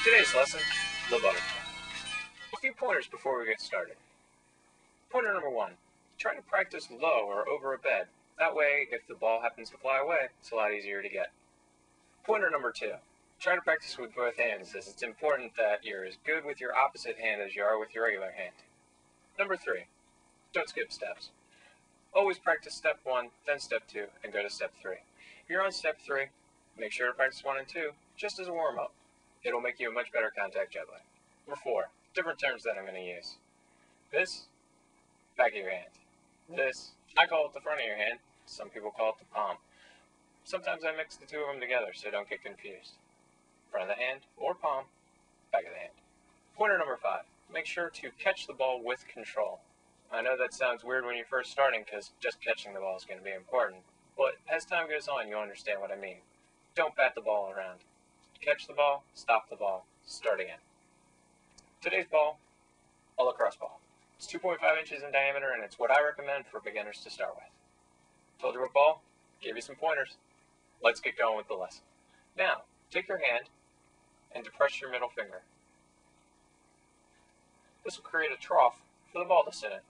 Today's lesson, the butterfly. A few pointers before we get started. Pointer number 1, try to practice low or over a bed. That way, if the ball happens to fly away, it's a lot easier to get. Pointer number 2, try to practice with both hands, as it's important that you're as good with your opposite hand as you are with your regular hand. Number 3, don't skip steps. Always practice step 1, then step 2, and go to step 3. If you're on step 3, make sure to practice 1 and 2, just as a warm-up. It'll make you a much better contact juggler. Number 4, different terms that I'm going to use. This, back of your hand. This, I call it the front of your hand. Some people call it the palm. Sometimes I mix the two of them together, so don't get confused. Front of the hand or palm, back of the hand. Pointer number 5, make sure to catch the ball with control. I know that sounds weird when you're first starting because just catching the ball is going to be important, but as time goes on, you'll understand what I mean. Don't bat the ball around. Catch the ball, stop the ball, start again. Today's ball, a lacrosse ball. It's 2.5 inches in diameter, and it's what I recommend for beginners to start with. Told you what ball, gave you some pointers. Let's get going with the lesson. Now, take your hand and depress your middle finger. This will create a trough for the ball to sit in.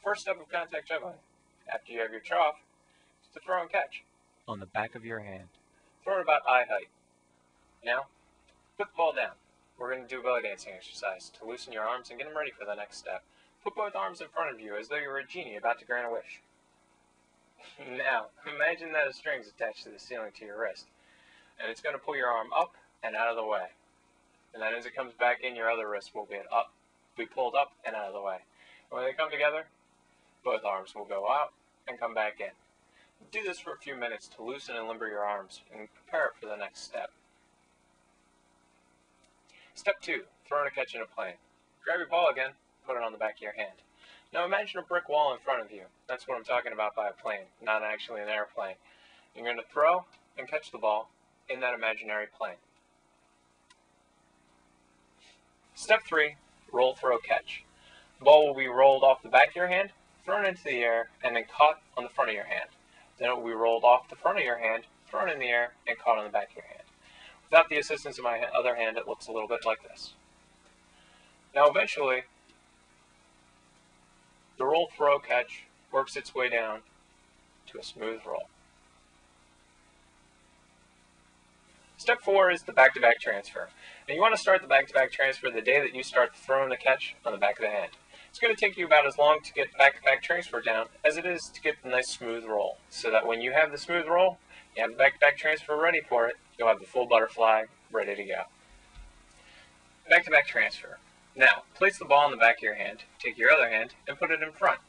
First step of contact juggling, after you have your trough, is to throw and catch on the back of your hand. Throw it about eye height. Now, put the ball down. We're going to do a belly dancing exercise to loosen your arms and get them ready for the next step. Put both arms in front of you as though you were a genie about to grant a wish. Now, imagine that a string is attached to the ceiling to your wrist, and it's going to pull your arm up and out of the way. And then as it comes back in, your other wrist will be pulled up and out of the way. And when they come together, both arms will go out and come back in. Do this for a few minutes to loosen and limber your arms and prepare it for the next step. Step 2, throw and catch in a plane. Grab your ball again, put it on the back of your hand. Now imagine a brick wall in front of you. That's what I'm talking about by a plane, not actually an airplane. You're going to throw and catch the ball in that imaginary plane. Step 3, roll, throw, catch. The ball will be rolled off the back of your hand, thrown into the air, and then caught on the front of your hand. Then it will be rolled off the front of your hand, thrown in the air, and caught on the back of your hand. Without the assistance of my other hand, it looks a little bit like this. Now eventually, the roll, throw, catch works its way down to a smooth roll. Step 4 is the back-to-back transfer. Now you want to start the back-to-back transfer the day that you start the throw and the catch on the back of the hand. It's going to take you about as long to get the back-to-back transfer down as it is to get the nice smooth roll, so that when you have the smooth roll, you have the back-to-back transfer ready for it, you'll have the full butterfly ready to go. Back-to-back transfer. Now, place the ball in the back of your hand, take your other hand, and put it in front.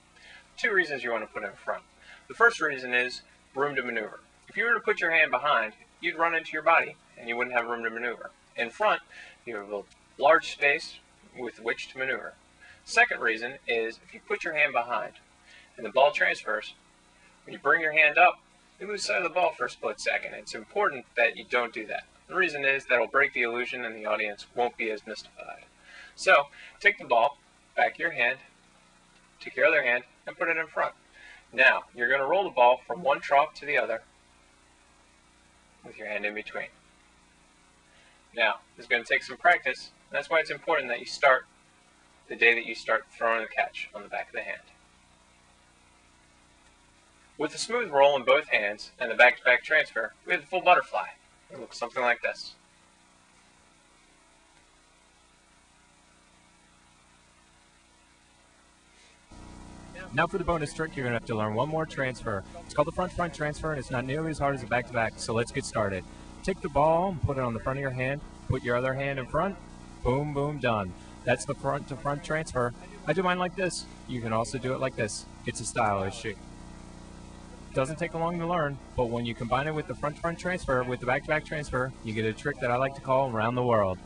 2 reasons you want to put it in front. The first reason is room to maneuver. If you were to put your hand behind, you'd run into your body, and you wouldn't have room to maneuver. In front, you have a large space with which to maneuver. Second reason is if you put your hand behind and the ball transfers, when you bring your hand up, you lose sight of the ball for a split second. It's important that you don't do that. The reason is that it'll break the illusion and the audience won't be as mystified. So, take the ball, back of your hand, take your other hand, and put it in front. Now, you're going to roll the ball from one trough to the other with your hand in between. Now, this is going to take some practice. That's why it's important that you start the day that you start throwing the catch on the back of the hand. With the smooth roll in both hands and the back-to-back transfer, we have the full butterfly. It looks something like this. Now for the bonus trick, you're going to have to learn one more transfer. It's called the front-front transfer, and it's not nearly as hard as a back-to-back, so let's get started. Take the ball and put it on the front of your hand, put your other hand in front, boom, boom, done. That's the front-to-front transfer. I do mine like this. You can also do it like this. It's a style issue. Doesn't take long to learn, but when you combine it with the front-to-front transfer with the back-to-back transfer, you get a trick that I like to call around the world.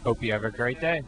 Hope you have a great day.